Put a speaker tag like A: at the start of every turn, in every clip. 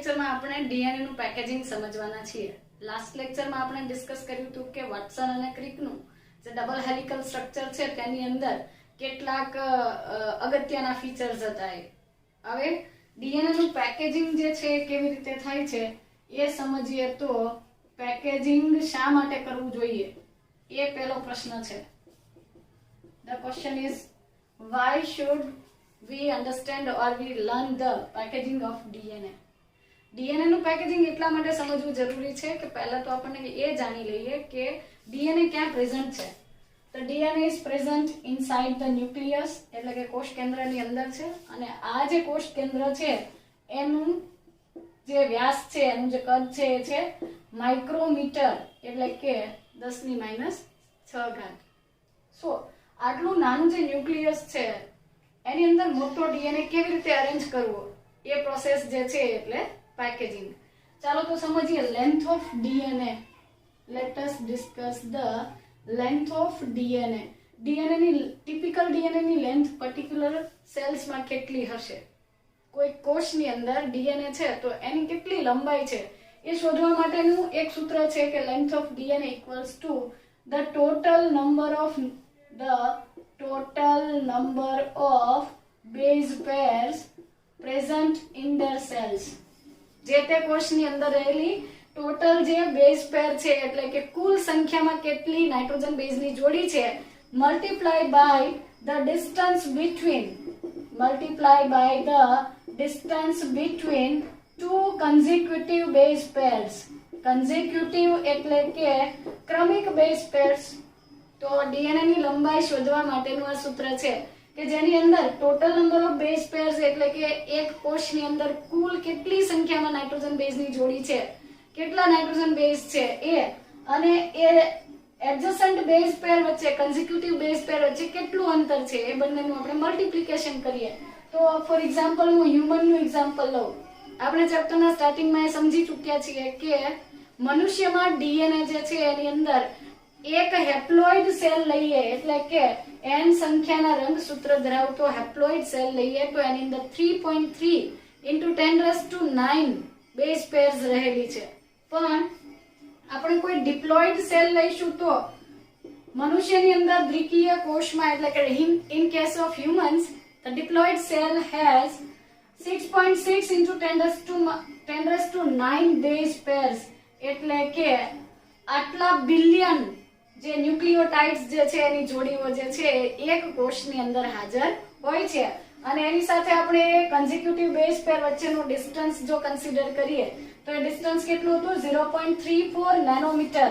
A: લેક્ચરમાં આપણે ડીએનએ નું પેકેજિંગ સમજવાના છીએ. લાસ્ટ લેક્ચરમાં આપણે ડિસ્કસ કર્યું હતું કે વોટસન અને ક્રિકનું જે ડબલ હેલિકલ સ્ટ્રક્ચર છે તેની અંદર કેટલાક અગત્યના ફીચર્સ હતા. હવે ડીએનએ નું પેકેજિંગ જે છે કેવી રીતે થાય છે એ સમજીએ તો પેકેજિંગ શા માટે કરવું જોઈએ એ પહેલો પ્રશ્ન છે. The question is why should we understand or we learn the packaging of DNA? DNA નું પેકેજિંગ એટલા માટે સમજવું જરૂરી છે કે પહેલા તો આપણને એ જાણી લઈએ કે DNA ક્યાં પ્રેઝન્ટ છે. તો DNA is present inside the nucleus એટલે કે કોષ કેન્દ્રની અંદર છે અને આ જે કોષ કેન્દ્ર છે એનું જે વ્યાસ છે એનું જે કદ છે એ છે માઇક્રોમીટર એટલે કે 10⁻⁶. સો આટલું નાનું જે ન્યુક્લિયસ છે એની અંદર મોટો ડીએનએ કેવી રીતે અરેન્જ કરવો એ પ્રોસેસ જે છે એટલે પેકેજિંગ. ચાલો તો સમજીએ length of DNA. Let us discuss the length of DNA. DNA ની ટિપિકલ ડીએનએ ની લેન્થ પર્ટિક્યુલર સેલ્સમાં કેટલી હશે? કોઈ કોષની અંદર ડીએનએ છે તો એની કેટલી લંબાઈ છે એ શોધવા માટેનું એક સૂત્ર છે કે length of DNA equals to the total number of base pairs present in the cells. જે તે કોષની અંદર રહેલી ટોટલ જે બેઝ પેર છે એટલે કે કુલ સંખ્યામાં કેટલી નાઇટ્રોજન બેઝની જોડી છે multiply by the distance between two consecutive base pairs. Consecutive એટલે કે ક્રમિક બેઝ પેર્સ. તો ડીએનએ ની લંબાઈ શોધવા માટેનું આ સૂત્ર છે કે જેની અંદર total number of base pairs એટલે કે એક કોષની અંદર કુલ કેટલી સંખ્યામાં નાઇટ્રોજન બેઝની જોડી છે, કેટલા નાઇટ્રોજન બેઝ છે એ, અને એ એડજસન્ટ બેઝ પેર વચ્ચે કન્ઝિક્યુટિવ બેઝ પેર વચ્ચે કેટલું અંતર છે એ બંનેનું આપણે મલ્ટીપ્લિકેશન કરીએ. તો ફોર એક્ઝામ્પલ હું હ્યુમનનું એક્ઝામ્પલ લઉં. આપણે ચેપ્ટરના સ્ટાર્ટિંગમાં એ સમજી ચૂક્યા છીએ કે મનુષ્યમાં ડીએનએ જે છે એની અંદર એક હેપ્લોઇડ સેલ લઈએ એટલે કે n સંખ્યાના રંગસૂત્ર ધરાવતો હેપ્લોઇડ સેલ લઈએ તો એની અંદર 3.3 × 10⁹ બેઝ પેર્સ રહેલી છે. પણ આપણે કોઈ ડિપ્લોઇડ સેલ લઈશું તો મનુષ્યની અંદર દ્વિકીય કોષમાં એટલે કે in case of humans the diploid cell has 6.6 × 10⁹ base pairs એટલે કે આટલા બિલિયન જે ન્યુક્લિયોટાઇડ્સ જે છે એની જોડીઓ જે છે એક કોષની અંદર હાજર હોય છે. અને એની સાથે આપણે કન્ઝિક્યુટિવ બેઝ પેર વચ્ચેનું ડિસ્ટન્સ જો કન્સિડર કરીએ તો એ ડિસ્ટન્સ કેટલું હતું 0.34 નેનોમીટર.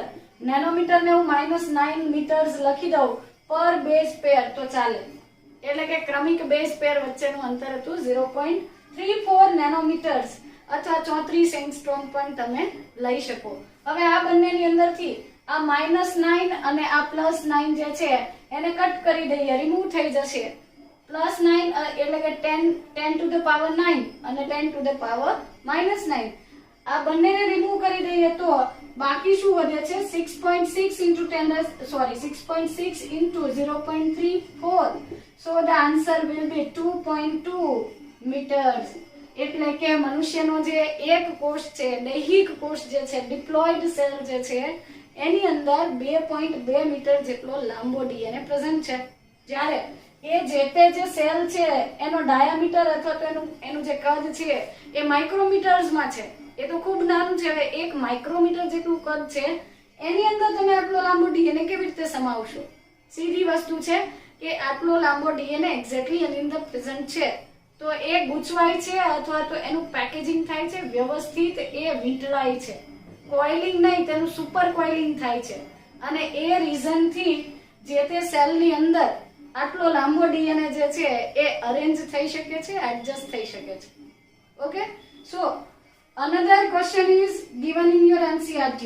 A: નેનોમીટરને હું -9 મીટર્સ લખી દઉં પર બેઝ પેર તો ચાલે. એટલે કે ક્રમિક બેઝ પેર વચ્ચેનું અંતર હતું 0.34 નેનોમીટર્સ અથવા 34 એંગસ્ટ્રોમ પણ તમે લઈ શકો. હવે આ બંનેની અંદરથી આ -9 અને આ +9 જે છે એને કટ કરી દઈએ, રિમૂવ થઈ જશે. +9 એટલે કે 10⁻⁹ અને 10⁻⁻�9 આ બંનેને રિમૂવ કરી દઈએ તો બાકી શું વધે છે 6.6 into 0.34. so the answer will be 2.2 meters. એટલે કે મનુષ્યનો જે એક કોષ છે દૈહિક કોષ જે છે ડિપ્લોઇડ સેલ જે છે એની અંદર 2.2 મીટર જેટલો લાંબો ડીએનએ પ્રેઝન્ટ છે. જ્યારે એ જે તે જે સેલ છે એનો ડાયામીટર અથવા તો એનું જે કદ છે એ માઇક્રોમીટર્સમાં છે. એ તો ખૂબ નાનું છે. હવે 1 માઇક્રોમીટર જેટલું કદ છે એની અંદર તમે આટલો લાંબો ડીએનએ કેવી રીતે સમાવશો? સીધી વસ્તુ છે કે આટલો લાંબો ડીએનએ એક્ઝેક્ટલી એની અંદર પ્રેઝન્ટ છે તો એ ગૂંચવાય છે અથવા તો એનું પેકેજિંગ થાય છે વ્યવસ્થિત, એ વીંટળાય છે. કોઇલિંગ નહીં, તેનું સુપર કોઇલિંગ થાય છે. અને એ રીઝન થી જે તે સેલની અંદર આટલો લાંબો ડીએનએ જે છે એ અરેન્જ થઈ શકે છે, એડજસ્ટ થઈ શકે છે. Okay, so another question is given in your NCERT.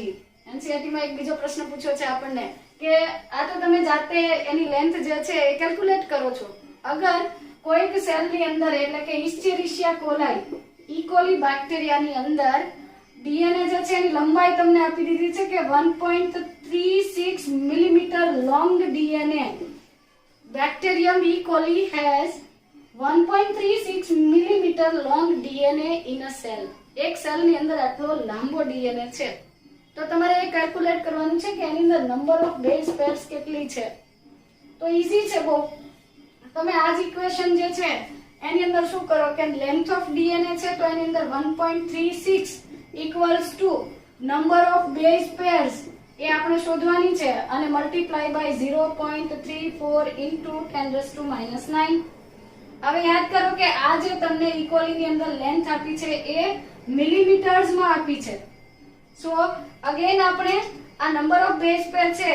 A: માં એક બીજો પ્રશ્ન પૂછ્યો છે આપણને કે આ તો તમે જાતે એની લેન્થ જે છે એ કેલ્ક્યુલેટ કરો છો. અગર કોઈક સેલની અંદર એટલે કે ઇસ્ચેરિશિયા કોલાઈ ઇકોલી બેક્ટેરિયાની અંદર ડીએનએ જે છે એની લંબાઈ તમને આપી દીધી છે કે 1.36 millimetre long DNA. Bacterium E. coli has 1.36 millimetre long DNA in a cell. એક સેલ ની અંદર આટલો લાંબો ડીએનએ છે. તો તમારે એ કેલ્ક્યુલેટ કરવાનું છે કે એની અંદર નંબર ઓફ બેઝ પેર્સ કેટલી છે. તો ઈઝી છે બહુ. તમે આ જ ઇક્વેશન જે છે એની અંદર શું કરો કે લેન્થ ઓફ ડીએનએ છે તો એની અંદર 1.36 equals to number of base pairs એ આપણે શોધવાની છે અને મલ્ટીપ્લાય બાય 0.34 ઇન્ટુ 10⁻⁹. હવે યાદ કરો કે આ જે તમને ઇક્વલી ની અંદર લેન્થ આપી છે એ મિલીમીટર્સ માં આપી છે. સો અગેન આપણે આ નંબર ઓફ બેઝ પેર છે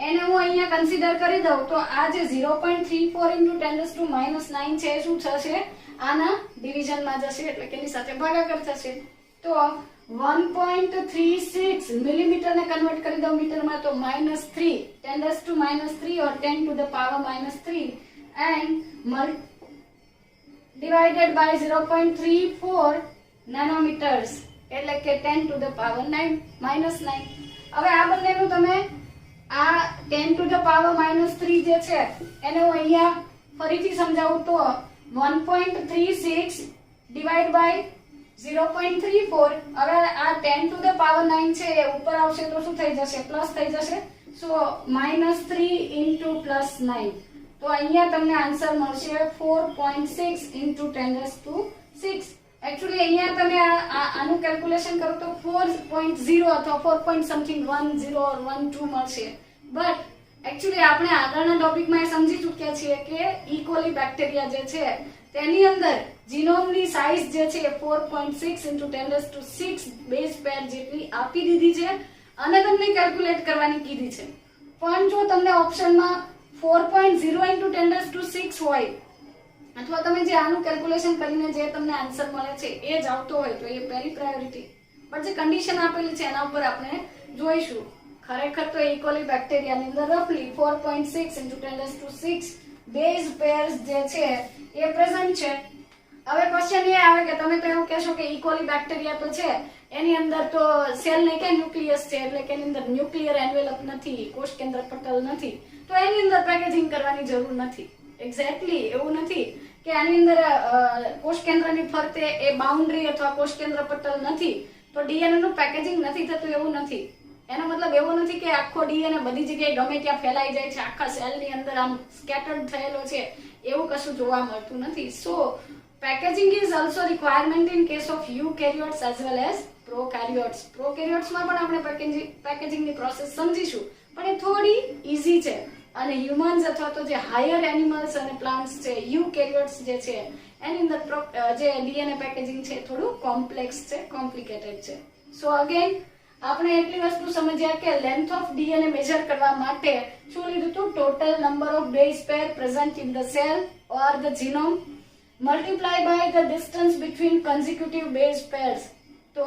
A: એને હું અહીંયા કન્સિડર કરી દઉં તો આ જે 0.34 ઇન્ટુ 10⁻⁹ છે એ શું થશે, આના ડિવિઝન માં જશે એટલે કે એની સાથે ભાગાકાર થશે. તો 1.36 મિલીમીટર ને કન્વર્ટ કરી દઉં મીટરમાં તો -3 10⁻³ or 10⁻³ and divided by 0.34 naноmeters એટલે કે 10⁻⁹. હવે આ બંનેનું તમે આ 10⁻³ જે છે એને હું અહીંયા ફરીથી સમજાવું તો 1.36 ડિવાઈડ બાય 0.34. હવે આ 10⁻⁹ છે એ ઉપર આવશે તો શું થઈ જશે, પ્લસ થઈ જશે. સો -3 ઇન્ટુ +9 તો અહીંયા તમને આન્સર મળશે 4.6 ઇન્ટુ 10⁶. એકચ્યુઅલી અહીંયા તમે આનું કેલ્ક્યુલેશન કરો તો 4.0 અથવા 4.10 or 12 મળશે. બટ એકચ્યુઅલી આપણે આગળના ટોપિકમાં એ સમજી ચૂક્યા છીએ કે ઇકોલી બેક્ટેરિયા જે છે તેની અંદર જીનોમની સાઇઝ જે છે એ 4.6 ઇન્ટુ 10⁶ બેઝ પેર જેટલી આપી દીધી છે અને તમને કેલ્ક્યુલેટ કરવાની કીધી છે. પણ જો તમને ઓપ્શનમાં 4.0 ઇન્ટુ 10⁶ હોય અથવા તમે જે આનું કેલ્ક્યુલેશન કરીને જે તમને આન્સર મળે છે એ જ આવતો હોય તો એ પહેલી પ્રાયોરિટી. બટ જે કન્ડિશન આપેલી છે એના ઉપર આપણે જોઈશું. ખરેખર તો ઇકોલી બેક્ટેરિયાની અંદર રફલી 4.6 ઇન્ટુ 10⁶ બેઝ પેર્સ જે છે એ પ્રેઝન્ટ છે. હવે ક્વેશ્ચન એ આવે કે તમે તો એવું કહેશો કે ઇકોલી બેક્ટેરિયા તો છે એની અંદર તો સેલ ને કે ન્યુક્લિયસ છે એટલે કે એની અંદર ન્યુક્લિયર એન્વેલપ નથી, કોષ કેન્દ્ર પટલ નથી, તો એની અંદર પેકેજિંગ કરવાની જરૂર નથી. એક્ઝેક્ટલી એવું નથી કે આની અંદર કોષ કેન્દ્રની ફરતે એ બાઉન્ડ્રી અથવા કોષ કેન્દ્ર પટલ નથી તો ડીએનએ નું પેકેજિંગ નથી થતું, એવું નથી. એનો મતલબ એવો નથી કે આખો ડીએનએ બધી જગ્યાએ ગમે ત્યાં ફેલાઈ જાય છે, આખા સેલની અંદર આમ સ્કેટર્ડ થયેલો છે, એવું કશું જોવા મળતું નથી. So packaging is also requirement in case of eukaryotes as well as prokaryotes. પ્રોકેરિયોટ્સમાં પણ આપણે પેકેજિંગની પ્રોસેસ સમજીશું પણ એ થોડી ઈઝી છે અને હ્યુમન્સ અથવા તો જે હાયર એનિમલ્સ અને પ્લાન્ટ્સ છે, યુકેરિયોટ્સ જે છે એની અંદર જે ડીએનએ પેકેજિંગ છે થોડું કોમ્પ્લેક્સ છે, કોમ્પ્લિકેટેડ છે. સો અગેન આપણે એટલી વસ્તુ સમજ્યા કે લેન્થ ઓફ ડીએનએ મેજર કરવા માટે શું લીધું હતું, total number of base pair present in the cell or the genome multiply by the distance between consecutive base pairs. તો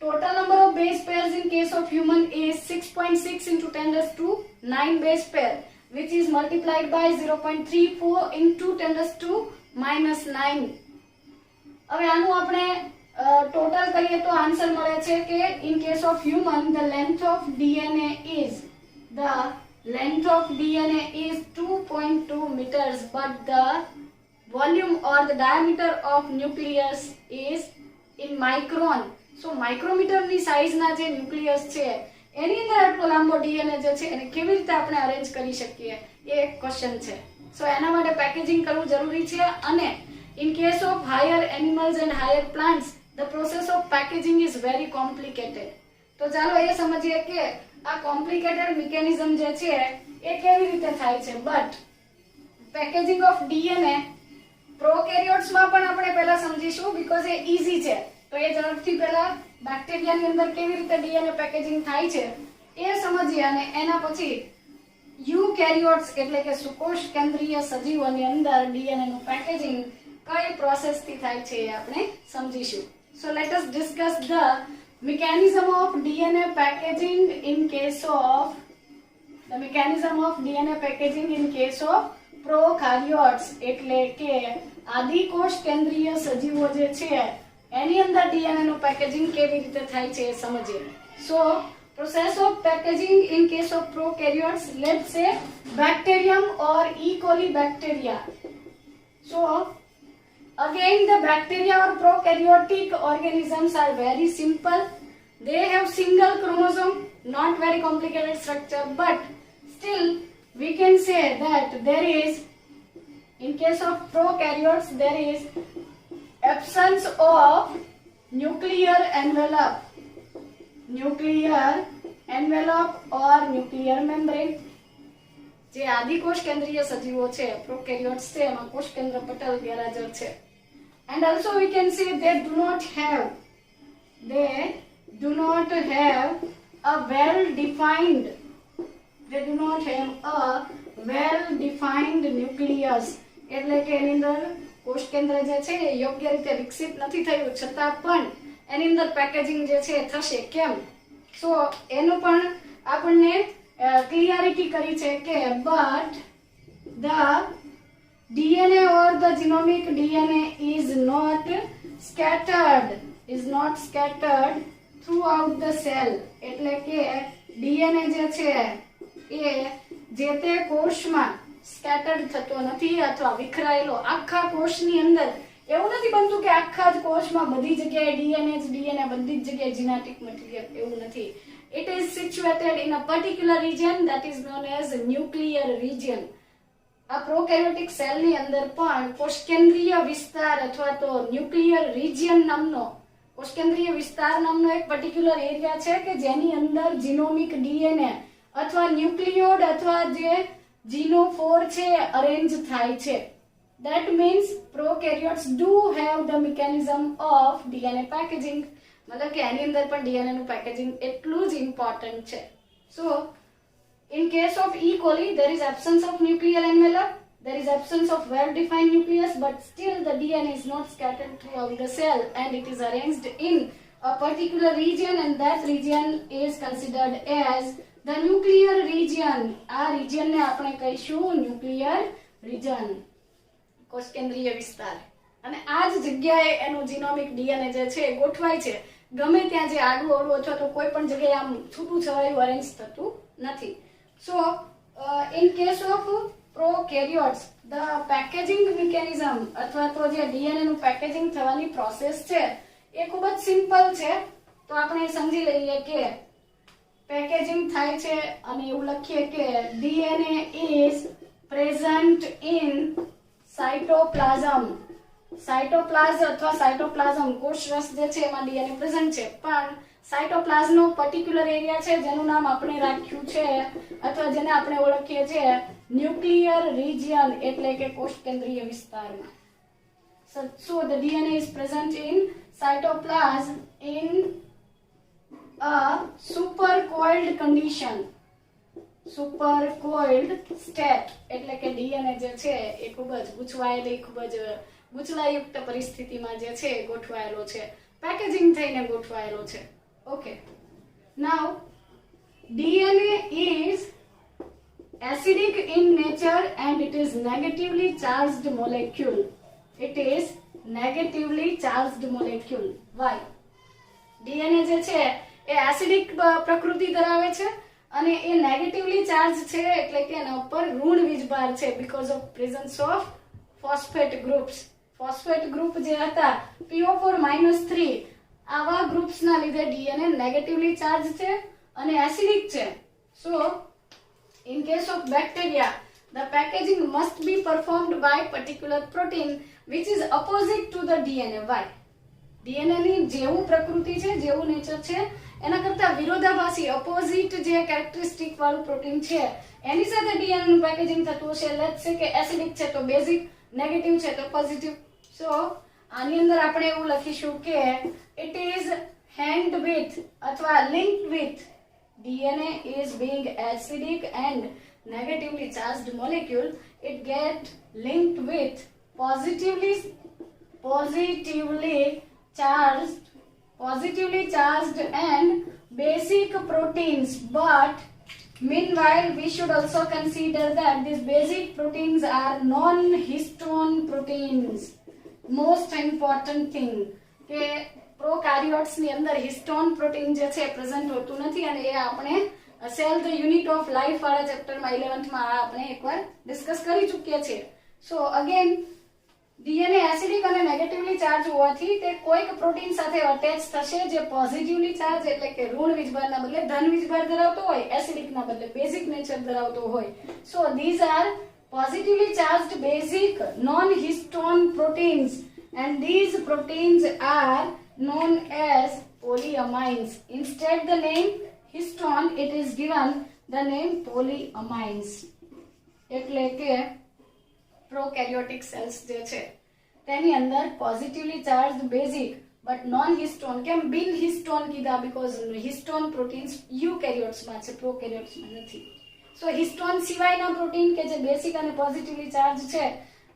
A: total number of base pairs in case of human is 6.6 into 10⁹ base pair which is multiplied by 0.34 into 10⁻⁹. હવે આનું આપણે total કરીએ તો answer મળે છે કે in case of human the length of DNA is 2.2 meters but the volume or the diameter of nucleus is in micron. સો માઇક્રોમીટરની સાઇઝના જે nucleus છે એની અંદર આટલો લાંબો ડીએનએ જે છે એને કેવી રીતે આપણે અરેન્જ કરી શકીએ એ એક ક્વેશ્ચન છે. સો એના માટે પેકેજિંગ કરવું જરૂરી છે અને in case of higher animals and higher plants the process of packaging is very complicated. તો ચાલો એ સમજીએ કે આ કોમ્પ્લિકેટેડ મિકેનિઝમ જે છે એ કેવી રીતે થાય છે. બટ પેકેજિંગ ઓફ ડીએનએ પ્રોકેરિયોટ્સમાં પણ આપણે પહેલા સમજીશું બીકોઝ એ ઈઝી છે. તો એ ઝડપથી પહેલા બેક્ટેરિયાની અંદર કેવી રીતે ડીએનએ પેકેજિંગ થાય છે એ સમજીએ અને એના પછી યુકેરિયોટ્સ એટલે કે સુકોષ કેન્દ્રીય સજીવોની અંદર ડીએનએ નું પેકેજિંગ કઈ પ્રોસેસથી થાય છે એ આપણે સમજીશું. So let us discuss the mechanism of DNA packaging in case of prokaryotes એટલે કે આદિકોષ કેન્દ્રીય સજીવો જે છે એની અંદર ડીએનએ નું પેકેજિંગ કેવી રીતે થાય છે એ સમજીએ. સો process of packaging in case of prokaryotes, let's say bacterium or E. coli bacteria. So again, the bacteria or prokaryotic organisms are very simple. They have single chromosome, not very complicated structure, but still we can say that there is, in case of prokaryotes, there is absence of nuclear envelope or nuclear membrane. જે આદિકોષ કેન્દ્રીય સજીવો છે prokaryotes છે એમાં કોષ કેન્દ્ર પટલ ગેરહાજર છે. And also we can say they do not have a well defined nucleus. એટલે કે એની અંદર કોષ કેન્દ્ર જે છે એ યોગ્ય રીતે વિકસિત નથી થયું છતાં પણ એની અંદર પેકેજિંગ જે છે થશે કેમ. સો એનું પણ આપણને ક્લિયરિટી કરી છે કે but the DNA or the genomic DNA is not scattered throughout the cell. એટલે કે DNA જે છે એ જે તે કોષમાં સ્કેટર્ડ થતો નથી અથવા વિખરાયેલો આખા કોષની અંદર એવું નથી બનતું કે આખા જ કોષમાં બધી જગ્યાએ ડીએનએ બધી જ જગ્યાએ જીનેટિક મટીરીયલ એવું નથી. It is situated in a particular region that is known as nuclear region. આ પ્રોકેરિયોટિક સેલની અંદર પણ કોષકેન્દ્રીય વિસ્તાર અથવા તો ન્યુક્લિયર રિજિયન નામનો કોષકેન્દ્રીય વિસ્તાર નામનો એક પર્ટિક્યુલર એરિયા છે કે જેની અંદર જીનોમિક ડીએનએ અથવા ન્યુક્લિયોડ અથવા જે જીનોફોર છે અરેન્જ થાય છે. That means prokaryotes do have the mechanism of DNA packaging. मतलब कि એની અંદર પણ ડીએનએ નું પેકેજિંગ એટલું જ ઇમ્પોર્ટન્ટ છે. So in case of E. coli there is absence of nuclear envelope, there is absence of well defined nucleus, but still the DNA is not scattered throughout the cell and it is arranged in a particular region, and that region is considered as the nuclear region. આ region ને આપણે કહીશું nuclear region, કોષકેન્દ્રીય વિસ્તાર. અને આ જ જગ્યાએ એનું જીનોમિક ડીએનએ જે છે ગોઠવાય છે. ગમે ત્યાં જે આડું અવળું અથવા તો કોઈ પણ જગ્યાએ આમ છૂટું છવાયું અરેન્જ થતું નથી. સો in case of prokaryotes the packaging mechanism અથવા તો જે ડીએનએ નું પેકેજિંગ થવાની પ્રોસેસ છે એ ખૂબ જ સિમ્પલ છે. તો આપણે સમજી લઈએ કે પેકેજિંગ થાય છે અને એવું લખીએ કે DNA is present in cytoplasm. Cytoplasm અથવા સાઇટોપ્લાઝમ કોષરસ જે છે એમાં ડીએનએ પ્રેઝન્ટ છે, પણ સાઇટોપ્લાઝમનો પર્ટિક્યુલર એરિયા છે જેનું નામ આપણે રાખ્યું છે અથવા જેને આપણે ઓળખીએ છીએ ન્યુક્લિયર રિજિયન એટલે કે કોષ કેન્દ્રીય વિસ્તારમાં. So the DNA is present in cytoplasm in a supercoiled condition, supercoiled state. એટલે કે ડીએનએ જે છે એ ખૂબ જ ગૂંચવાયેલી ખૂબ જ ગૂંચવાયુક્ત પરિસ્થિતિમાં જે છે ગોઠવાયેલો છે, પેકેજિંગ થઈને ગોઠવાયેલો છે. Okay. Now DNA is acidic in nature and it is negatively charged molecule. It is negatively charged molecule. Why? DNA જે છે એ એસિડિક પ્રકૃતિ ધરાવે છે અને એ નેગેટિવલી ચાર્જ છે એટલે કે એના ઉપર ઋણ વીજભાર છે because of presence of phosphate groups. Phosphate group જે હતા PO4-3 આવા ગ્રુપ્સ ના લીધે ડીએનએ નેગેટિવલી ચાર્જ છે અને એસિડિક છે. સો in case of bacteria the packaging must be performed by particular protein which is opposite to the DNA. Why? DNA ની જેવું પ્રકૃતિ છે જેવું નેચર છે એના કરતા વિરોધાભાસી ઓપોઝિટ જે કેરેક્ટરિસ્ટિક વાળું પ્રોટીન છે એની સાથે ડીએનએ નું પેકેજિંગ થતું હશે. લેટ્સ સે કે એસિડિક છે તો બેઝિક, નેગેટિવ છે તો પોઝિટિવ. સો આની અંદર આપણે એવું લખીશું કે it is hanged with અથવા linked with DNA is being acidic and negatively charged molecule, it get linked with positively charged and basic proteins. But meanwhile we should also consider that these basic proteins are non-histone proteins. Most important thing કે પ્રોકાર્યોટ્સ ની અંદર histone protein જે છે present હોતું નથી અને એ આપણે cell the unit of life વાળા ચેપ્ટરમાં 11th માં આપણે એકવાર ડિસ્કસ કરી ચૂક્યા છીએ. સો અગેન ડીએનએ એસિડિક અને નેગેટિવલી ચાર્જ હોવાથી તે કોઈક પ્રોટીન સાથે અટેચ થશે જે પોઝિટિવલી ચાર્જ એટલે કે ઋણ વીજભારના બદલે ધન વીજભાર ધરાવતો હોય, એસિડિકના બદલે બેઝિક નેચર ધરાવતો હોય. સો these are positively charged basic non-histone proteins and these proteins are known as polyamines. Instead the name histone it is given the name polyamines. એટલે કે પ્રોકેરિયોટિક સેલ્સ જે છે તેની અંદર positively charged basic but non histone. કેમ બિન histone કીધા? Because histone proteins યુકેરિયોટ્સમાં છે, પ્રોકેરિયોટ્સમાં નથી. સો હિસ્ટોન સિવાયના પ્રોટીન કે જે બેસિક અને પોઝિટિવલી ચાર્જ છે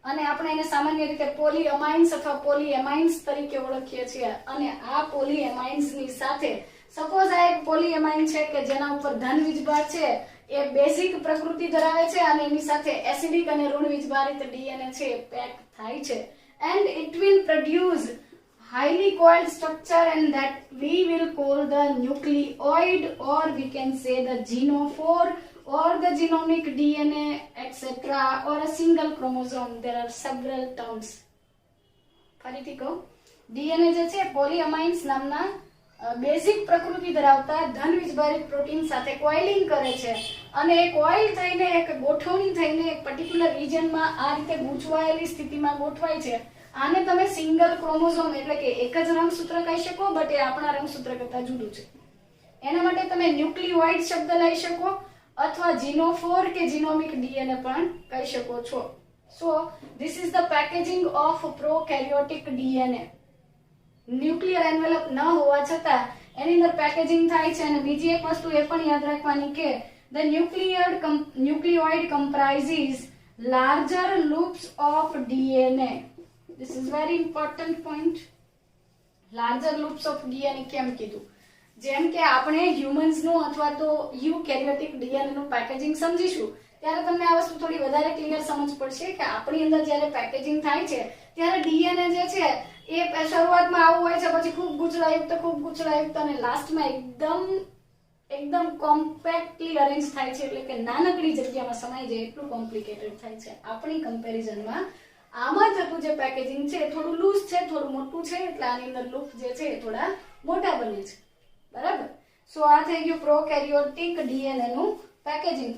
A: અને આપણે એને સામાન્ય રીતે પોલીઅમાઇન્સ અથવા પોલીએમાઇન્સ તરીકે ઓળખીએ છીએ. અને આ પોલીએમાઇન્સની સાથે સપોઝ આ એક પોલીએમાઇન છે કે જેના ઉપર ધન વીજભાર છે, એ બેઝિક પ્રકૃતિ ધરાવે છે અને એની સાથે એસિડિક અને ઋણ વીજભારિત ડીએનએ છે પેક થાય છે and it will produce highly coiled structure and that we will call the nucleoid or we can say the genophore or the genomic DNA etc. or a single chromosome. There are several terms. ફરીથી કહું, DNA જે છે પોલીઅમાઇન્સ નામના basic પ્રકૃતિ ધરાવતા ધન વીજભારિત protein સાથે coiling કરે છે અને એ કોઇલ થઈને એક ગોઠવણી થઈને એક પર્ટિક્યુલર રિજનમાં આ રીતે ગૂંચવાયેલી સ્થિતિમાં ગોઠવાય છે. આને તમે સિંગલ ક્રોમોઝોમ એટલે કે એક જ રંગસૂત્ર કહી શકો, બટ એ આપણા રંગસૂત્ર કરતા જુદું છે. એના માટે તમે ન્યુક્લિયોઇડ શબ્દ લઈ શકો અથવા જીનોફોર કે જીનોમિક ડીએનએ પણ કહી શકો છો. So this is the packaging of prokaryotic DNA. Nuclear envelope ન હોવા છતાં એની અંદર પેકેજિંગ થાય છે. અને બીજી એક વસ્તુ એ પણ યાદ રાખવાની કે the nucleoid comprises larger loops of DNA. This is very important point. Larger loops of DNA કેમ કીધું? જેમ કે આપણે હ્યુમન્સનું અથવા તો યુકેરિયોટિક ડીએનએનું પેકેજિંગ સમજીશું ત્યારે તમને આ વસ્તુ થોડી વધારે ક્લિયર સમજ પડશે કે આપણી અંદર જ્યારે પેકેજિંગ થાય છે ત્યારે ડીએનએ જે છે એ શરૂઆતમાં આવું હોય છે, પછી ખૂબ ગૂંચળાયુક્ત અને લાસ્ટમાં એકદમ કોમ્પેક્ટલી અરેન્જ થાય છે, એટલે કે નાનકડી જગ્યામાં સમાઈ જાય એટલું કોમ્પ્લિકેટેડ થાય છે. આપણી કમ્પેરિઝનમાં આમાં થતું જે પેકેજિંગ છે થોડું લૂઝ છે, થોડું મોટું છે, એટલે આની અંદર લૂપ જે છે એ થોડા મોટા બને છે. બરાબર? સો આ થઈ ગયું પ્રોકેરિયોટિક ડીએનએ નું પેકેજિંગ.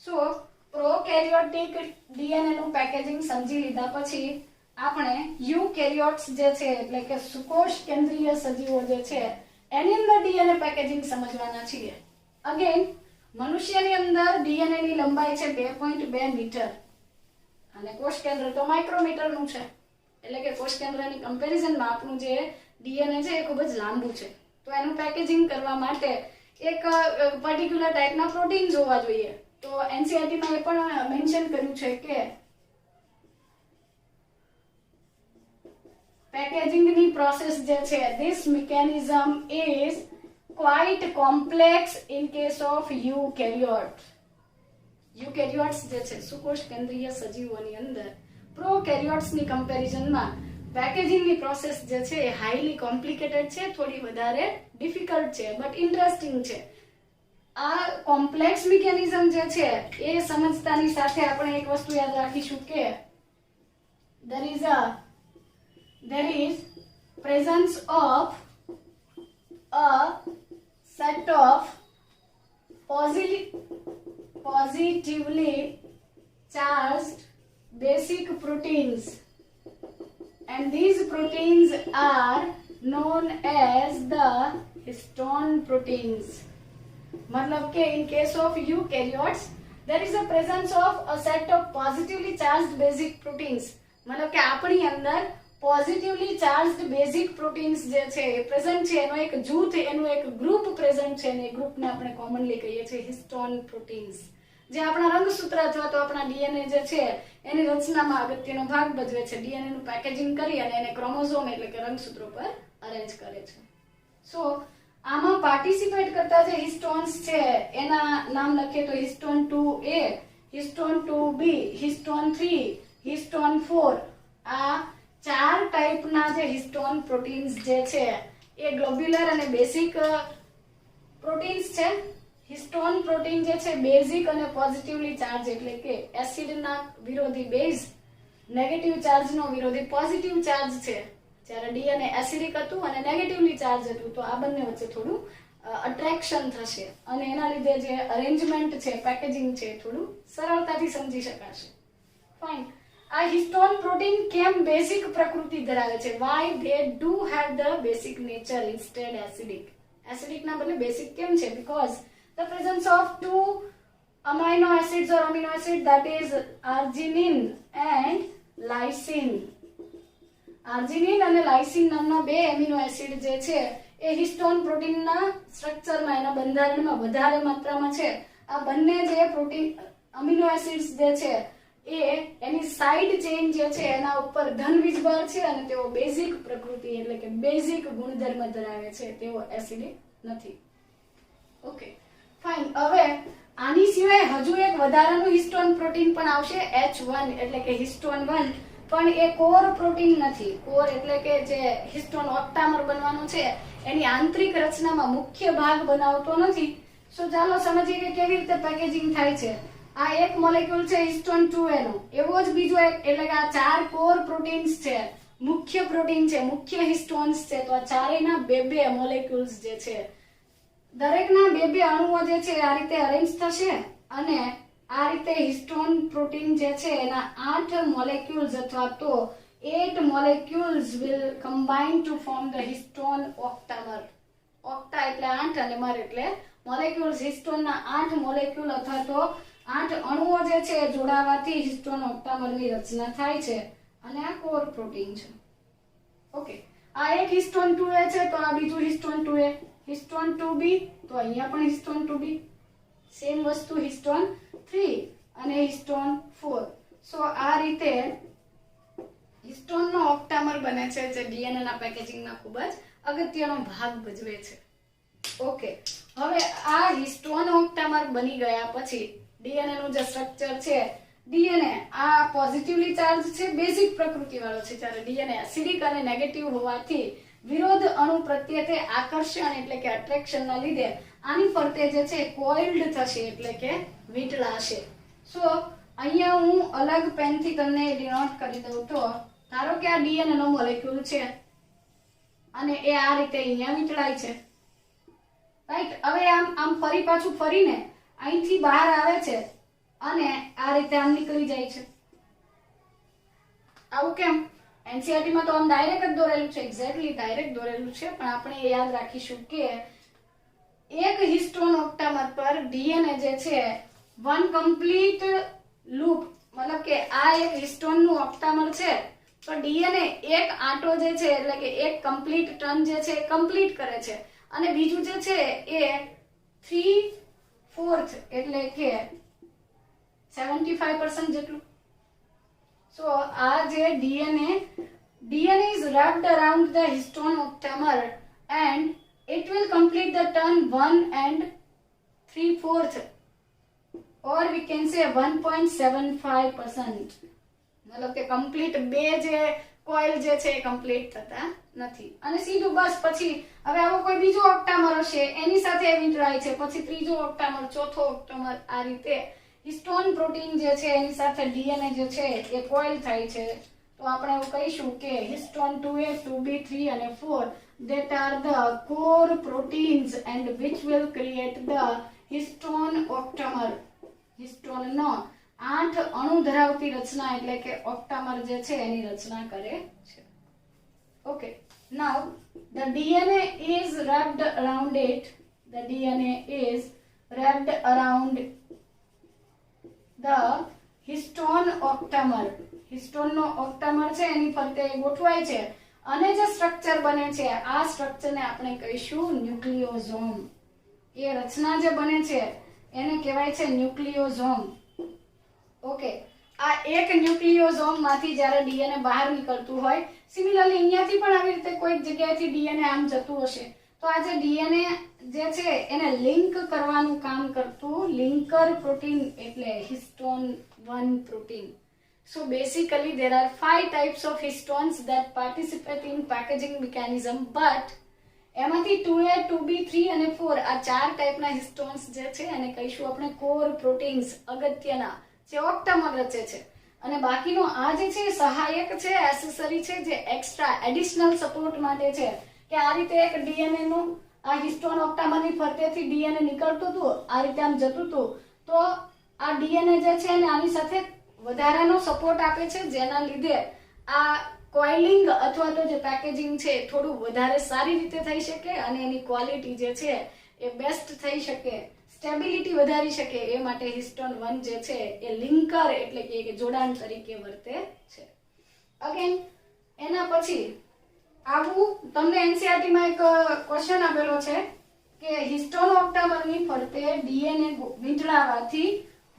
A: સો પ્રોકેરિયોટિક ડીએનએ નું પેકેજિંગ સમજી લીધા પછી આપણે યુકેરિયોટ્સ જે છે એટલે કે સુકોષ કેન્દ્રીય સજીવો જે છે એની અંદર ડીએનએ પેકેજિંગ સમજવાના છીએ. અગેન મનુષ્યની અંદર ડીએનએ ની લંબાઈ છે 2.2 મીટર અને કોષ કેન્દ્ર તો માઇક્રોમીટર નું છે, એટલે કે કોષ કેન્દ્રની કમ્પેરિઝનમાં આપણું જે ડીએનએ છે એ ખૂબ જ લાંબુ છે. તો એનું પેકેજિંગ કરવા માટે એક પર્ટિક્યુલર ટાઈપના પ્રોટીન્સ હોવા જોઈએ. તો એનસીઈઆરટીમાં એ પણ મેન્શન કર્યું છે કે પેકેજિંગની પ્રોસેસ જે છે this mechanism is quite complex in case of eukaryotes. Eukaryotes જે છે સુકોષ કેન્દ્રીય સજીવોની અંદર પ્રોકેરિયોટ્સની કમ્પેરિઝનમાં પેકેજિંગની પ્રોસેસ જે છે એ હાઈલી કોમ્પ્લિકેટેડ છે, થોડી વધારે ડિફિકલ્ટ છે, બટ ઇન્ટરેસ્ટિંગ છે. આ કોમ્પ્લેક્સ મિકેનિઝમ જે છે એ સમજતાની સાથે આપણે એક વસ્તુ યાદ રાખીશું કે there is presence of a set of positively charged basic proteins and these proteins are known as the histone proteins. मतलब के in case of eukaryotes there is a presence of a set of positively charged basic proteins. मतलब કે આપણી અંદર positively charged basic proteins જે છે એ present છે, એનો એક જૂથ, એનું એક ગ્રુપ પ્રેઝન્ટ છે અને એ ગ્રુપને આપણે કોમનલી કહીએ છીએ હિસ્ટોન પ્રોટીન્સ, જે આપણા રંગસૂત્ર અથવા તો આપણા ડીએનએ જે છે એની રચનામાં અગત્યનો ભાગ ભજવે છે. ડીએનએ નું પેકેજિંગ કરી અને એને ક્રોમોઝોમ એટલે કે રંગસૂત્રો પર અરેન્જ કરે છે. સો આમાં પાર્ટિસિપેટ કરતા જે હિસ્ટોન્સ છે એના નામ લખીએ તો histone 2A, histone 2B, histone 3, histone 4. આ 4 ટાઈપના જે હિસ્ટોન પ્રોટીન્સ જે છે એ ગ્લોબ્યુલર અને બેઝિક પ્રોટીન્સ છે. હિસ્ટોન પ્રોટીન જે છે બેઝિક અને પોઝિટિવલી ચાર્જ એટલે કે એસિડના વિરોધી બેઝ નેગેટિવ ચાર્જનો વિરોધી પોઝિટિવ ચાર્જ છે. જ્યારે ડીએનએ એસિડિક હતું અને નેગેટિવલી ચાર્જ હતું તો આ બંને વચ્ચે થોડું અટ્રેક્શન થશે અને એના લીધે જે અરેન્જમેન્ટ છે, પેકેજિંગ છે, થોડું સરળતાથી સમજી શકાશે. ફાઇન. આ હિસ્ટોન પ્રોટીન કેમ બેઝિક પ્રકૃતિ ધરાવે છે? Why they do have the basic nature instead acidic. Acidic ના બદલે બેઝિક કેમ છે? Because the presence of two amino acids or amino acid, that is arginine and lysine. Arginine અને લાઇસિન નામના બે એમિનો એસિડ જે છે એ હિસ્ટોન પ્રોટીનના સ્ટ્રક્ચરમાં, એના બંધારણમાં વધારે માત્રામાં છે. આ બંને જે પ્રોટીન અમિનો એસિડ્સ જે છે એ એની સાઇડ ચેઇન જે છે એના ઉપર ધન વીજભાર છે અને તેઓ બેઝિક પ્રકૃતિ એટલે કે બેઝિક ગુણધર્મ ધરાવે છે, તેઓ એસિડિક નથી. Okay fine. હવે આની સિવાય હજુ એક વધારાનું હિસ્ટોન પ્રોટીન પણ આવશે, H1 એટલે કે હિસ્ટોન 1, પણ એ કોર પ્રોટીન નથી. કોર એટલે કે જે હિસ્ટોન ઓક્ટામર બનવાનું છે એની આંતરિક રચનામાં મુખ્ય ભાગ બનાવતો નથી. સો ચાલો સમજીએ કે કેવી રીતે પેકેજિંગ થાય છે. આ એક મોલેક્યુલ છે હિસ્ટોન 2A નો, એવો જ બીજો એક, એટલે કે આ 4 કોર પ્રોટીન્સ છે, મુખ્ય પ્રોટીન છે, મુખ્ય હિસ્ટોન્સ છે. તો આ ચારેયના બે મોલેક્યુલ્સ જે છે, દરેકના બે અણુઓ જે છે આ રીતે અરેન્જ થશે અને આ રીતે હિસ્ટોન પ્રોટીન જે છે એના 8 મોલેક્યુલ્સ અથવા તો 8 molecules will combine to form the histone octamer. Octa એટલે 8 અને મર એટલે મોલેક્યુલ્સ. હિસ્ટોનના 8 મોલેક્યુલ અથવા તો 8 અણુઓ જે છે જોડાવાથી હિસ્ટોન ઓક્ટામરની રચના થાય છે અને આ કોર પ્રોટીન છે. ઓકે, આ એક હિસ્ટોન 2A છે તો આ બીજું હિસ્ટોન 2A. હિસ્ટોન 2B તો અહીંયા પણ હિસ્ટોન 2B. સેમ વસ્તુ હિસ્ટોન 3 અને હિસ્ટોન 4. સો આ રીતે હિસ્ટોનનો ઓક્ટામર બને છે જે ડીએનએ ના પેકેજિંગમાં ખૂબ જ અગત્યનો ભાગ ભજવે છે. ઓકે, હવે આ હિસ્ટોન ઓક્ટામર બની ગયા પછી ડીએનએ નું જે સ્ટ્રક્ચર છે, ડીએનએ આ પોઝિટિવલી ચાર્જ છે, બેઝિક પ્રકૃતિ વાળો છે, જ્યારે ડીએનએ એસિડિક અને નેગેટિવ હોવાથી વિરોધ અણુ પ્રત્યે તે આકર્ષણ એટલે કે અટ્રેક્શનના લીધે આની ફરતે જે છે કોઇલ્ડ થશે એટલે કે વીંટળાશે. સો અહીંયા હું અલગ પેનથી તમને ડિનોટ કરી દઉં તો ધારો કે આ ડીએનએ નો મોલેક્યુલ છે અને એ આ રીતે અહીંયા વીંટળાય છે, રાઈટ. હવે આમ ફરી પાછું ફરીને અહીંથી બહાર આવે છે અને આ રીતે આમ નીકળી જાય છે. આવું કેમ? એનસીઈઆરટી માં તો આમ ડાયરેક્ટ જ દોરેલું છે, એક્ઝેક્ટલી ડાયરેક્ટ દોરેલું છે, પણ આપણે એ યાદ રાખીશું કે એક હિસ્ટોન ઓક્ટામર પર ડીએનએ જે છે વન કમ્પ્લીટ લૂપ, મતલબ કે આ એક હિસ્ટોન નું ઓક્ટામર છે તો ડીએનએ એક આંટો જે છે એટલે કે એક કમ્પ્લીટ ટર્ન જે છે કમ્પ્લીટ કરે છે અને બીજું જે છે એ 3/4 એટલે કે 75% જેટલું. So આ જે DNA is wrapped around the histone octamer and it will complete the turn 1 and 3/4 or we can say 1.75%. મતલબ કે કમ્પ્લીટ બે જે કોઇલ જે છે એ કમ્પ્લીટ થતા નથી અને સીધું બસ પછી હવે આવો કોઈ બીજો ઓક્ટામર હશે એની સાથે વીંટળાય છે, પછી ત્રીજો ઓક્ટામર, ચોથો ઓક્ટામર, આ રીતે હિસ્ટોન પ્રોટીન જે છે એની સાથે ડીએનએ જે છે એ કોઇલ થાય છે. તો આપણે એવું કહીશું કે હિસ્ટોન 2A, 2B, 3 અને 4 that are the core proteins and which will create the histone octamer. Histone નો 8 અણુ ધરાવતી રચના એટલે કે ઓક્ટામર જે છે એની રચના કરે છે. Okay, now the DNA is wrapped around it. The DNA is wrapped around the histone octamer. Histone નો ઓક્ટામર છે એની ફરતે ગોઠવાય છે અને જે સ્ટ્રક્ચર બને છે આ સ્ટ્રક્ચરને આપણે કહીશું ન્યુક્લિયોઝોમ. એ રચના જે બને છે એને કહેવાય છે ન્યુક્લિયોઝોમ. ઓકે, આ એક ન્યુક્લિયોઝોમ માંથી જ્યારે ડીએનએ બહાર નીકળતું હોય, સિમિલરલી અહીંયાથી પણ આવી રીતે કોઈક જગ્યાએથી ડીએનએ આમ જતું હશે તો આ જે ડીએનએ જે છે એને લિંક કરવાનું કામ કરતું લિંકર પ્રોટીન એટલે histone 1 protein. So basically there are 5 types of histones that participate in packaging mechanism, but એમાંથી 2A, 2B, 3 અને 4 આ 4 ટાઈપના હિસ્ટોન્સ જે છે એને કહીશું આપણે કોર પ્રોટીન્સ, અગત્યના જે ઓક્ટામર રચે છે. અને બાકીનો આ જે છે સહાયક છે, એસેસરી છે, જે એક્સ્ટ્રા એડિશનલ સપોર્ટ માટે છે કે આ રીતે એક ડીએનએ નું આ હિસ્ટોન ઓક્ટામરની ફરતેથી ડીએનએ નીકળતું હતું, આ રીતે આમ જતું હતું, તો આ ડીએનએ જે છે ને આની સાથે વધારાનો સપોર્ટ આપે છે, જેના લીધે આ કોઇલિંગ અથવા તો જે પેકેજિંગ છે થોડું વધારે સારી રીતે થઈ શકે અને એની ક્વોલિટી જે છે એ બેસ્ટ થઈ શકે, સ્ટેબિલિટી વધારી શકે. એ માટે હિસ્ટોન 1 જે છે એ લિંકર એટલે કે જોડાણ તરીકે વર્તે છે. અગેન એના પછી આવું તમને એનસીઈઆરટી માં એક ક્વેશ્ચન આપેલો છે કે હિસ્ટોન ઓક્ટામરની ફરતે ડીએનએ વીંટળાવવાથી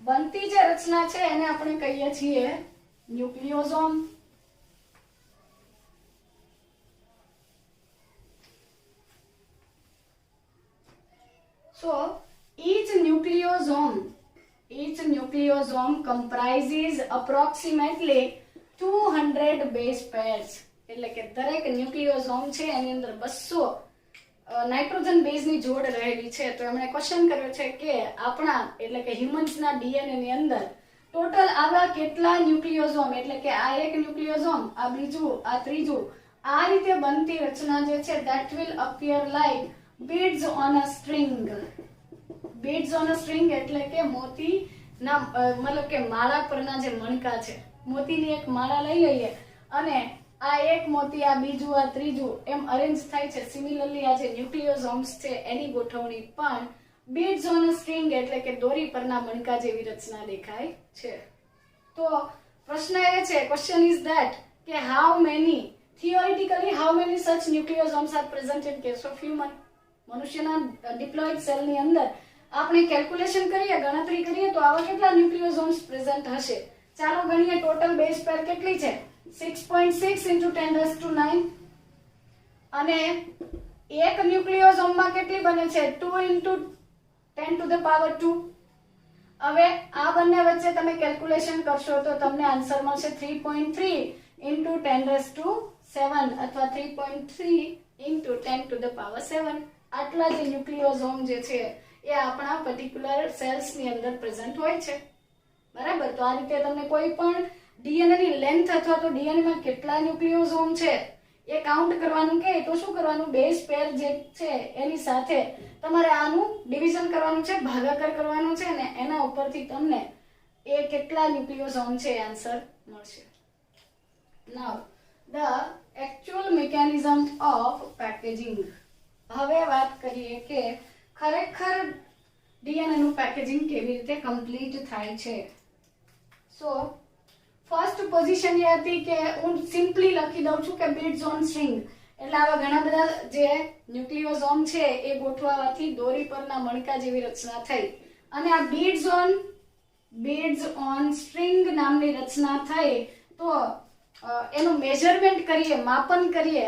A: બનતી જે રચના છે એને આપણે કહીએ છીએ nucleosome. So each nucleosome comprises approximately 200 base pairs. એટલે કે દરેક ન્યુક્લિયોસોમ છે એની અંદર 200 નાઇટ્રોજન બેઝ ની જોડ રહેલી છે. તો એમણે ક્વેશ્ચન કર્યો છે કે આપણા એટલે કે હ્યુમન્સ ના ડીએનએ ની અંદર ટોટલ આવા કેટલા ન્યુક્લિયોસોમ, એટલે કે આ એક ન્યુક્લિયોસોમ, આ બીજું, આ ત્રીજું, આ રીતે બનતી રચના જે છે that will appear like beads on a string. beads on a string એટલે કે મોતી ના મતલબ કે માળા પરના જે મણકા છે, મોતીની એક માળા લઈ લઈએ અને આ એક મોતી, આ બીજું, આ ત્રીજું એમ અરેન્જ થાય છે. સિમિલરલી આ જે ન્યુક્લિયોસોમ્સ છે એની ગોઠવણી પણ beads on a string એટલે કે દોરી પરના મણકા જેવી રચના દેખાય છે. તો પ્રશ્ન એ છે, question is that કે how many such nucleosomes are present in case of human. મનુષ્યના ડિપ્લોઇડ સેલની અંદર આપણે કેલ્ક્યુલેશન કરીએ, ગણતરી કરીએ તો આવા કેટલા ન્યુક્લિયોસોમ્સ પ્રેઝન્ટ હશે. ચાલો ગણીએ ટોટલ બેઝ પેર કેટલી છે. 6.6 into 10⁹ અને એક ન્યુક્લિયોસોમમાં કેટલી બને છે 2 into 10⁻². હવે આ બંને વચ્ચે તમે કેલ્ક્યુલેશન કરશો તો તમને આન્સર મળશે 3.3 into 10⁷ અથવા 3.3 into 10⁻⁷. આટલા જે ન્યુક્લિયોસોમ જે છે એ આપણા પર્ટિક્યુલર સેલ્સ ની અંદર પ્રેઝન્ટ હોય છે. બરાબર. તો આ રીતે તમને કોઈ પણ ડીએનએ ની લેન્થ અથવા તો ડીએનએ માં કેટલા ન્યુક્લિયોસોમ છે એ કાઉન્ટ કરવાનું કે તો શું કરવાનું, બેઝ પેર જે છે એની સાથે તમારે આનું ડિવિઝન કરવાનું છે, ભાગાકાર કરવાનું છે ને એના ઉપરથી તમને એ કેટલા ન્યુક્લિયોસોમ છે આન્સર મળશે. નાઉ the actual mechanism of packaging. હવે વાત કરીએ કે ખરેખર ડીએનએ નું પેકેજિંગ કેવી રીતે કમ્પ્લીટ થાય છે. સો ફર્સ્ટ પોઝિશન એ હતી કે હું સિમ્પલી લખી દઉં છું કે beads on string એટલે આવા ઘણા બધા જે ન્યુક્લિયોસોમ છે એ ગોઠવાવાથી દોરી પરના મણકા જેવી રચના થઈ અને આ beads on string નામની રચના થઈ. તો એનું મેઝરમેન્ટ કરીએ, માપન કરીએ,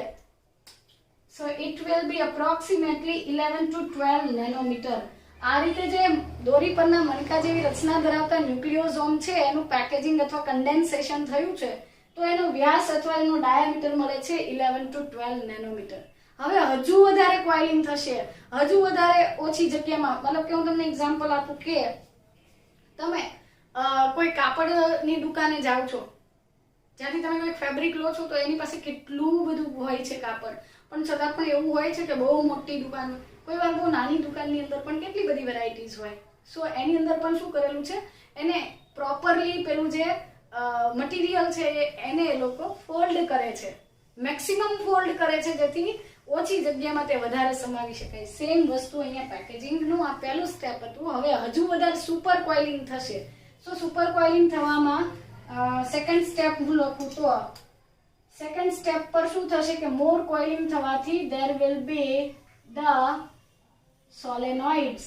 A: so it will be approximately 11 to 12 nanometer. આ રીતે જે દોરી પરના મણકા જેવી રચના ધરાવતા ન્યુક્લિયોસોમ છે એનું પેકેજિંગ અથવા કન્ડેન્સેશન થયું છે તો એનો વ્યાસ અથવા એનો ડાયામીટર મળે છે 11 to 12 નેનોમીટર. હવે હજુ વધારે કોઇલિંગ થશે, હજુ વધારે ઓછી જગ્યામાં. મતલબ કે હું તમને એક્ઝામ્પલ આપું કે તમે કોઈ કાપડની દુકાને જાઓ છો, જ્યાંથી તમે કોઈ ફેબ્રિક લો છો તો એની પાસે કેટલું બધું હોય છે કાપડ, પણ છતાં પણ એવું હોય છે કે બહુ મોટી દુકાન, કોઈ વાર બહુ નાની દુકાનની અંદર પણ કેટલી બધી વેરાયટીઝ હોય. સો એની અંદર પણ શું કરેલું છે, એને પ્રોપરલી પેલું જે મટીરિયલ છે એને એ લોકો ફોલ્ડ કરે છે, મેક્સિમમ ફોલ્ડ કરે છે જેથી ઓછી જગ્યામાં તે વધારે સમાવી શકાય. સેમ વસ્તુ અહીંયા પેકેજિંગનું આ પહેલું સ્ટેપ હતું. હવે હજુ વધારે સુપર કોઇલિંગ થશે. સો સુપર કોઇલિંગ થવામાં સેકન્ડ સ્ટેપ હું લખું તો સેકન્ડ સ્ટેપ પર શું થશે કે મોર કોઇલિંગ થવાથી there will be the solenoids.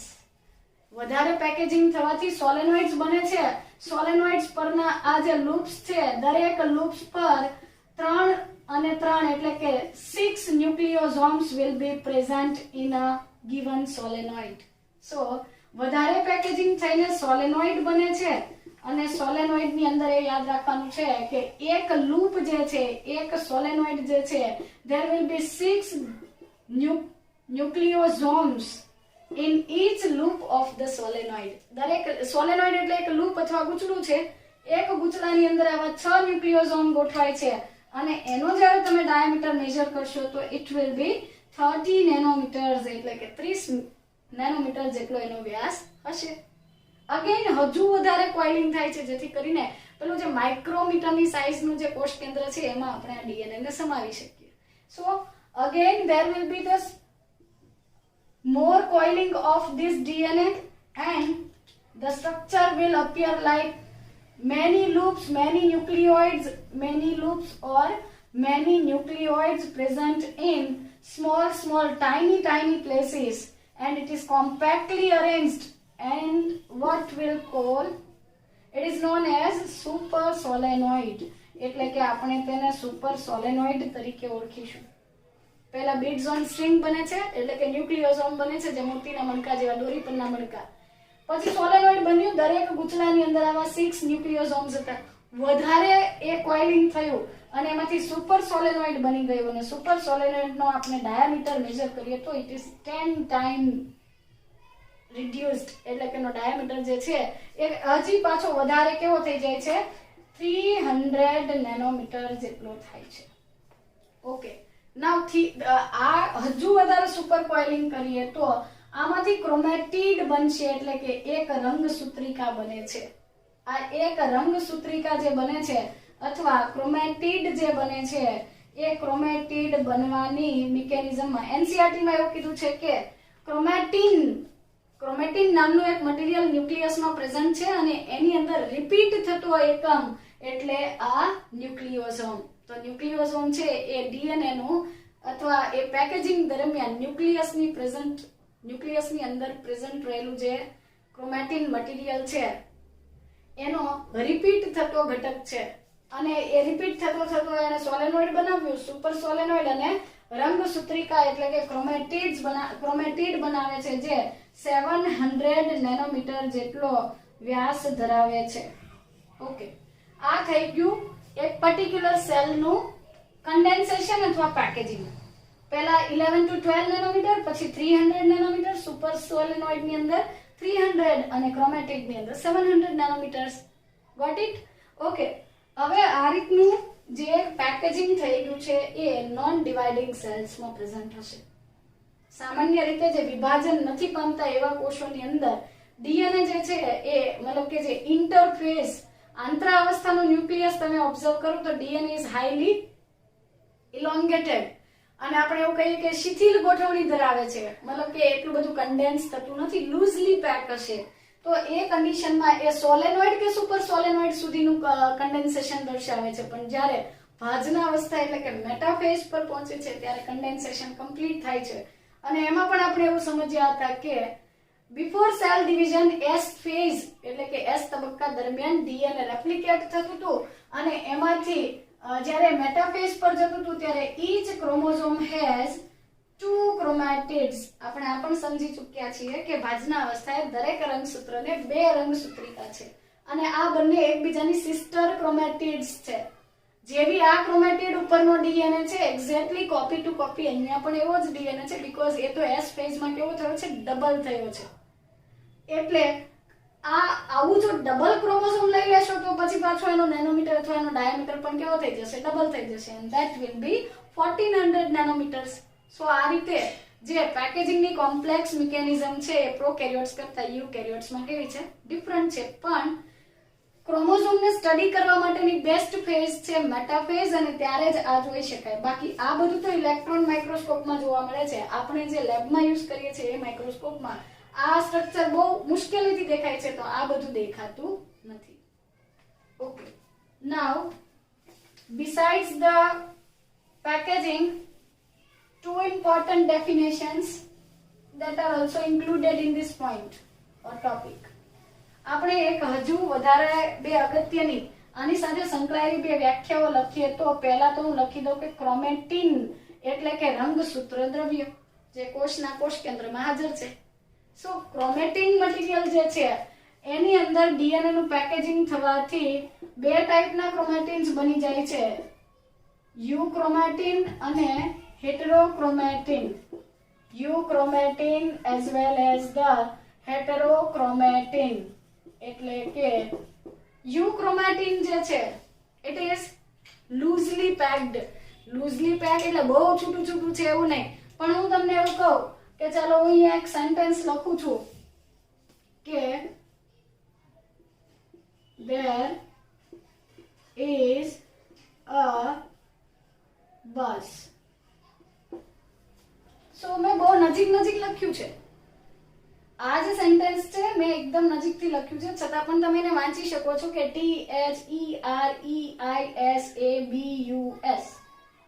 A: વધારે પેકેજિંગ થવાથી સોલેનોઇડ્સ બને છે. સોલેનોઇડ્સ પરના આ જે લૂપ્સ છે દરેક લૂપ્સ પર 3 અને 3 એટલે કે 6 ન્યુક્લિયોસોમ્સ will be present in a given solenoid. So વધારે પેકેજિંગ થઈને સોલેનોઇડ બને છે અને સોલેનોઇડ ની અંદર એ યાદ રાખવાનું છે કે એક લૂપ જે છે, એક સોલેનોઇડ જે છે, there will be 6 nucleosomes in each loop of the solenoid. દરેક સોલેનોઇડ એટલે એક લૂપ અથવા ગૂંચળું છે, એક ગુચલાની અંદર આવા 6 ન્યુક્લિયોસોમ ગોઠવાય છે અને એનો જ્યારે તમે ડાયામીટર મેજર કરશો તો ઇટ વિલ બી 30 નેનોમીટર્સ, એટલે કે 30 નેનોમીટર જેટલો એનો વ્યાસ હશે. અગેન હજુ વધારે કોઇલિંગ થાય છે, જેથી કરીને પેલું જે માઇક્રોમીટરની સાઇઝનું જે કોષ કેન્દ્ર છે એમાં આપણે આ ડીએનએ ને સમાવી શકીએ. સો again there will be this more coiling of this DNA and the structure will appear like many loops, many loops or many nucleoids present in small tiny places, and it is compactly arranged and what will call it is known as super solenoid. એટલે કે આપણે તેને super solenoid તરીકે ઓળખીશું. પહેલા bits on string બને છે, એટલે કે ન્યુક્લિયોસોમ બને છે જે મોતીના મણકા જેવા દોરી પરના મણકા. પછી સોલેનોઇડ બન્યું, દરેક ગુચલાની અંદર આવા 6 ન્યુક્લિયોસોમ્સ હતા. વધારે એ કોઇલિંગ થયું અને એમાંથી સુપર સોલેનોઇડ બની ગયું અને સુપર સોલેનોઇડનો આપણે ડાયામીટર મેજર કરીએ તો ઇટ ઇઝ 10 ટાઈમ રિડ્યુસ્ડ, એટલે કે એનો ડાયામીટર જે છે એ હજી પાછો વધારે કેવો થઈ જાય છે, 300 નેનોમીટર જેટલો થાય છે. ઓકે, નાઉ આ હજુ વધારે સુપર કોઇલિંગ કરીએ તો આમાંથી ક્રોમેટિડ બનશે, એટલે કે એક રંગસૂત્રિકા બને છે. આ એક રંગસૂત્રિકા જે બને છે અથવા ક્રોમેટિડ જે બને છે એ ક્રોમેટિડ બનવાની મિકેનિઝમમાં એનસીઈઆરટી માં એવું કીધું છે કે ક્રોમેટિન નામનું એક મટીરિયલ ન્યુક્લિયસમાં પ્રેઝન્ટ છે અને એની અંદર રિપીટ થતો એકમ એટલે આ ન્યુક્લિયોસોમ. તો ન્યુક્લિયોસોમ છે એ ડીએનએ નું અથવા એ પેકેજિંગ દરમિયાન ન્યુક્લિયસની અંદર પ્રેઝન્ટ રહેલું જે ક્રોમેટિન મટીરિયલ છે એનો રિપીટ થતો ઘટક છે અને એ રિપીટ થતો એને સોલેનોઇડ બનાવ્યું, સુપર સોલેનોઇડ, અને રંગસૂત્રિકા એટલે કે ક્રોમેટિડ બનાવે છે જે 700 નેનોમીટર જેટલો વ્યાસ ધરાવે છે. ઓકે, આ થઈ ગયું એક પર્ટિક્યુલર સેલનું કન્ડેન્સેશન અથવા પેકેજિંગ. પહેલા 11 to 12 નેનોમીટર, પછી 300 નેનોમીટર, સુપર સોલેનોઇડ ની અંદર 300 અને ક્રોમેટિડ ની અંદર 700 નેનોમીટર્સ. Got it? ઓકે, હવે આ રીતનું જે પેકેજિંગ થઈ ગયું છે એ નોન ડિવાઇડિંગ સેલ્સમાં પ્રેઝન્ટ હશે. સામાન્ય રીતે જે વિભાજન નથી પામતા એવા કોષોની અંદર ડીએનએ જે છે એ મતલબ કે જે ઇન્ટરફેસ આંતરાવસ્થાનું ન્યુક્લિયસ તમે ઓબ્ઝર્વ કરો તો ડીએનએ ઇઝ હાઈલી ઇલોંગેટેડ અને આપણે એવું કહીએ કે શિથિલ ગોઠવણી ધરાવે છે, મતલબ કે એટલું બધું કન્ડેન્સ થતું નથી, લૂઝલી પેક હશે. તો એ કન્ડિશનમાં એ સોલેનોઇડ કે સુપર સોલેનોઇડ સુધીનું કન્ડેન્સેશન દર્શાવે છે, પણ જ્યારે ભાજના અવસ્થા એટલે કે મેટાફેઝ પર પહોંચે છે ત્યારે કન્ડેન્સેશન કમ્પ્લીટ થાય છે. અને એમાં પણ આપણે એવું સમજ્યા હતા કે before cell division S phase એટલે કે એસ તબક્કા દરમિયાન ડીએનએ રેપ્લિકેટ થતું હતું અને એમાંથી જ્યારે મેટાફેઝ પર જતું હતું ત્યારે ઈચ ક્રોમોઝોમ હેઝ 2 ક્રોમેટિડ્સ. આપણે આ પણ સમજી ચૂક્યા છીએ કે ભાજના અવસ્થાએ દરેક રંગસૂત્રને 2 રંગસૂત્રિકા છે અને આ બંને એકબીજાની સિસ્ટર ક્રોમેટિડ્સ છે. જેવી આ ક્રોમેટિડ ઉપરનો ડીએનએ છે એક્ઝેક્ટલી કોપી ટુ કોપી અહીંયા પણ એવો જ ડીએનએ છે, બીકોઝ એ તો એસ ફેઝમાં કેવો થયો છે, ડબલ થયો છે. એટલે આવું જો ડબલ ક્રોમોસોમ લઈ લેશો તો પછી પાછો એનો નેનોમીટર અથવા એનો ડાયામીટર પણ કેવો થઈ જશે, ડબલ થઈ જશે, and that will be 1400 નેનોમીટર્સ. સો આ રીતે જે પેકેજિંગની કોમ્પ્લેક્સ મિકેનિઝમ છે એ પ્રોકેરિયોટ્સ કરતા યુકેરિયોટ્સમાં કેવી છે, ડિફરન્ટ છે. પણ ક્રોમોસોમને સ્ટડી કરવા માટેની બેસ્ટ ફેઝ છે મેટાફેઝ અને ત્યારે જ આ જોઈ શકાય. બાકી આ બધું તો ઇલેક્ટ્રોન માઇક્રોસ્કોપમાં જોવા મળે છે. આપણે જે લેબમાં યુઝ કરીએ છીએ એ માઇક્રોસ્કોપમાં આ સ્ટ્રક્ચર બહુ મુશ્કેલીથી દેખાય છે, તો આ બધું દેખાતું નથી. Okay, now besides the packaging, 2 important definitions that are also included in this point or topic. આપણે એક હજુ વધારે 2 અગત્યની આની સાથે સંકળાયેલી 2 વ્યાખ્યાઓ લખીએ તો પહેલા તો હું લખી દઉં કે ક્રોમેટિન એટલે કે રંગસૂત્ર દ્રવ્ય જે કોષના કોષ કેન્દ્રમાં હાજર છે. સો ક્રોમેટિન મટીરિયલ જે છે એની અંદર ડીએનએ નું પેકેજિંગ થવાથી 2 ટાઈપના ક્રોમેટિન્સ બની જાય છે, યુક્રોમેટિન અને હેટેરોક્રોમેટિન. યુક્રોમેટિન as well as the heterochromatin. એટલે કે યુક્રોમેટિન જે છે it is loosely packed. Loosely pack એટલે બહુ છૂટું છૂટું છે એવું નહીં, પણ હું તમને એવું કહું કે ચાલો હું અહીંયા એક સેન્ટેન્સ લખું છું કે there is a bus. સો મેં બહુ નજીક નજીક લખ્યું છે. આ જે સેન્ટેન્સ છે મેં એકદમ નજીકથી લખ્યું છે, છતાં પણ તમે એને વાંચી શકો છો કે THEREISABUS.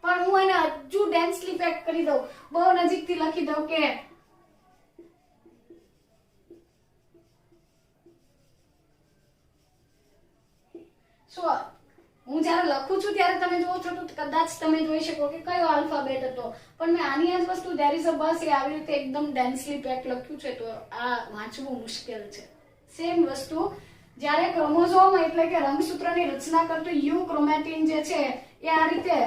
A: પણ હું એને હજુ ડેન્સલી પેક કરી દઉં, બહુ નજીકથી લખી દઉં કે હું જયારે લખું છું ત્યારે તમે જોવો છો તો કદાચ તમે જોઈ શકો કે કયો આલ્ફાબેટ હતો, પણ મેં આની જ વસ્તુ there is a bus એ આવી રીતે એકદમ ડેન્સલી પેક લખ્યું છે, તો આ વાંચવું મુશ્કેલ છે. સેમ વસ્તુ જ્યારે ક્રોમોઝોમ એટલે કે રંગસૂત્રની રચના કરતું યુક્રોમેટિન જે છે એ આ રીતે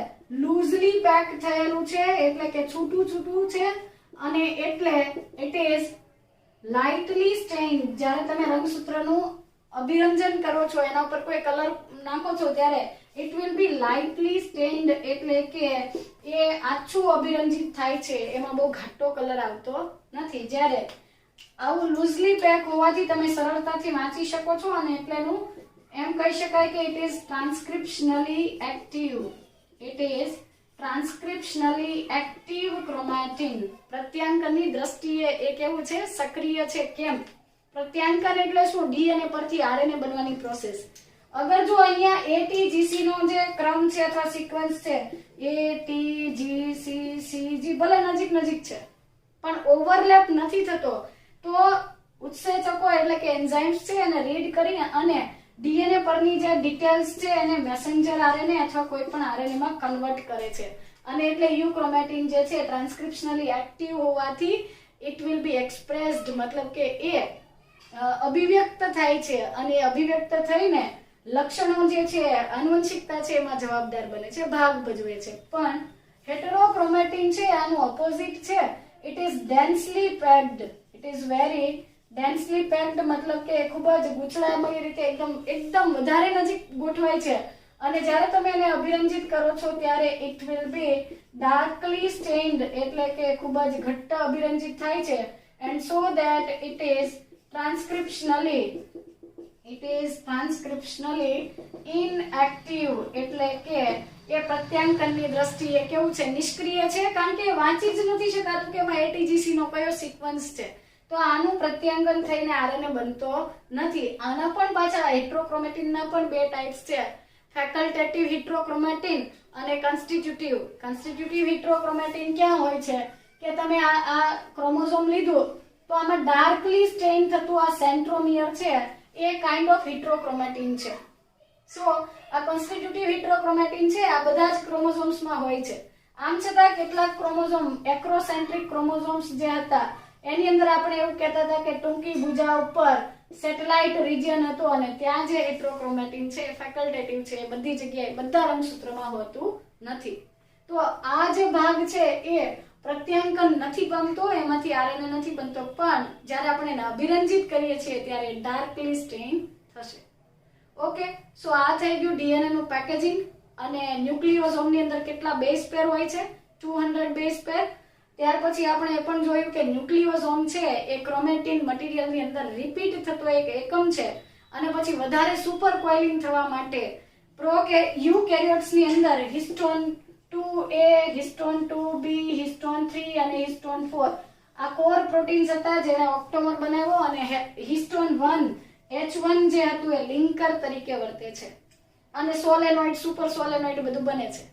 A: લૂઝલી પેક થયેલું છે, એટલે કે છૂટું છૂટું છે, અને એટલે ઇટ ઇઝ લાઇટલી સ્ટેઇન્ડ. જ્યારે તમે રંગસૂત્રનું અભિરંજન કરો છો, એના ઉપર કોઈ કલર નાખો છો ત્યારે it will B lightly stained, એટલે કે એ આછું અભિરંજિત થાય છે, એમાં બહુ ઘાટો કલર આવતો નથી. જ્યારે આવું લૂઝલી પેક હોવાથી તમે સરળતાથી વાંચી શકો છો, અને એટલેનું એમ કહી શકાય કે it is transcriptionally active. It is transcriptionally active chromatin. પ્રત્યાંકનની દ્રષ્ટિએ એ કેવું છે? સક્રિય છે. કેમ? પ્રત્યાંકન એટલે શું? ડીએનએ પરથી આરએનએ બનવાની પ્રોસેસ. અગર જો અહીંયા એટીજીસી નો જે ક્રમ છે અથવા સિક્વન્સ છે ATGCCG ભલે નજીક નજીક છે પણ ઓવરલેપ નથી થતો, તો ઉત્સેચકો એટલે કે એન્ઝાઇમ્સ છે એને રીડ કરી અને ડીએનએ પરની જે ડિટેલ્સ છે એને મેસેન્જર આરએનએ અથવા કોઈ પણ આરએનએ માં કન્વર્ટ કરે છે, અને એટલે યુક્રોમેટિન જે છે ટ્રાન્સક્રિપ્શનલી એક્ટિવ હોવાથી ઇટ વિલ બી એક્સપ્રેસ્ડ, મતલબ કે એ અભિવ્યક્ત થાય છે, અને અભિવ્યક્ત થઈને લક્ષણો જે છે આનુવંશિકતા છે એમાં જવાબદાર બને છે, ભાગ ભજવે છે. પણ હેટરોક્રોમેટિન છે આનું ઓપોઝિટ છે. It is densely packed. It is very densely packed, મતલબ કે ખૂબ જ ગૂંચળામય રીતે એકદમ વધારે નજીક ગોઠવાય છે, અને જ્યારે તમે એને અભિરંજિત કરો છો ત્યારે it will be darkly stained, એટલે કે ખૂબ જ ઘટ્ટ અભિરંજિત થાય છે. And so that it is transcriptionally inactive, એટલે કે એ પ્રત્યાંકનની દ્રષ્ટિએ કેવું છે? નિષ્ક્રિય છે, કારણ કે વાંચી જ નથી શકાતું કે એમાં એટીજીસી નો કયો સિક્વન્સ છે, તો આનું પ્રત્યાંકન થઈને આરએનએ બનતો નથી. આના પણ પાછા હેટરોક્રોમેટિનના પણ બે ટાઈપ્સ છે, ફેકલ્ટેટિવ હેટરોક્રોમેટિન અને કન્સ્ટિટ્યુટિવ. કન્સ્ટિટ્યુટિવ હેટરોક્રોમેટિન ક્યાં હોય છે કે તમે આ ક્રોમોઝોમ લીધું તો આમાં ડાર્કલી સ્ટેઇન થતું આ સેન્ટ્રોમિયર છે એ કાઇન્ડ ઓફ હેટરોક્રોમેટિન છે. સો આ કોન્સ્ટિટ્યુટિવ હેટરોક્રોમેટિન છે આ બધા જ ક્રોમોઝોમ્સમાં હોય છે. આમ છતાં કેટલાક ક્રોમોઝોમ એક્રોસેન્ટ્રિક ક્રોમોઝોમ્સ જે હતા એની અંદર આપણે એવું કહેતા હતા કે ટૂંકી ભુજા ઉપર સેટેલાઇટ રિજિયન હતો, અને ત્યાં જે હેટરોક્રોમેટિન છે એ ફેકલ્ટેટિવ છે, એ બધી જગ્યાએ બધા રંગસૂત્રમાં હોતું નથી. તો આ જે ભાગ છે એ પ્રત્યાંકન નથી પામતો, એમાંથી આરએનએ નથી બનતો, પણ જ્યારે આપણે એને અભિરંજિત કરીએ છીએ ત્યારે ડાર્કલી સ્ટેઇન થશે. ઓકે, સો આ થઈ ગયું ડીએનએ નું પેકેજિંગ. અને ન્યુક્લિયોસોમની અંદર કેટલા બેઝ પેર હોય છે? 200 બેઝ પેર. ત્યાર પછી આપણે એ પણ જોયું કે ન્યુક્લિયોસોમ છે એ ક્રોમેટિન મટીરિયલની અંદર રિપીટ થતો એક એકમ છે, અને પછી વધારે સુપર કોઇલિંગ થવા માટે યુકેરિયોટ્સની અંદર histone 2A, histone 2B, histone 3 અને હિસ્ટોન 4 આ કોર પ્રોટીન્સ હતા જેને ઓક્ટોમર બનાવ્યો, અને હિસ્ટોન 1 H1 જે હતું એ લિંકર તરીકે વર્તે છે, અને સોલેનોઇડ સુપર સોલેનોઇડ બધું બને છે.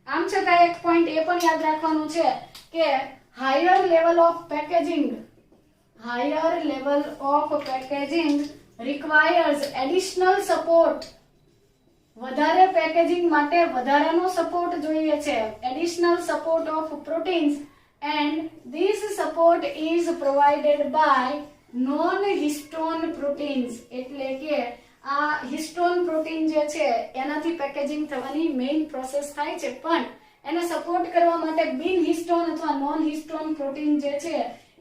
A: આમ છતાં એક પોઈન્ટ એ પણ યાદ રાખવાનું છે કે higher level of packaging requires additional support. વધારે પેકેજિંગ માટે વધારાનો સપોર્ટ જોઈએ છે, additional support of proteins, and this support is provided by non histone proteins. એટલે કે આ હિસ્ટોન પ્રોટીન જે છે એનાથી પેકેજિંગ થવાની મેઇન પ્રોસેસ થાય છે, પણ એને સપોર્ટ કરવા માટે બિન હિસ્ટોન અથવા નોન હિસ્ટોન પ્રોટીન જે છે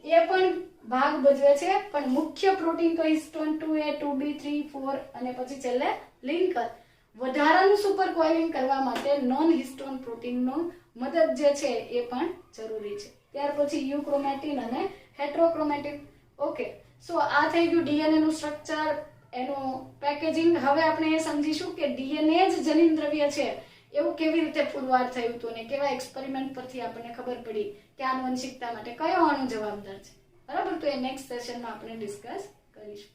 A: એ પણ ભાગ ભજવે છે, પણ મુખ્ય પ્રોટીન તો હિસ્ટોન 2A, 2B, 3, 4 અને પછી છેલ્લે લિંકર વધારાનું સુપર કોઇલિંગ કરવા માટે નોન હિસ્ટોન પ્રોટીનનો મદદ જે છે એ પણ જરૂરી છે. ત્યાર પછી યુક્રોમેટિન અને હેટ્રોક્રોમેટિન. ઓકે, સો આ થઈ ગયું ડીએનએ નું સ્ટ્રક્ચર, એનું પેકેજિંગ. હવે આપણે એ સમજીશું કે ડીએનએ જ જનીન દ્રવ્ય છે એવું કેવી રીતે પુરવાર થયું હતું ને કેવા એક્સપેરિમેન્ટ પરથી આપણને ખબર પડી કે આનુવંશિકતા માટે કયો અણુ જવાબદાર છે. બરાબર, તો એ નેક્સ્ટ સેશનમાં આપણે ડિસ્કસ કરીશું.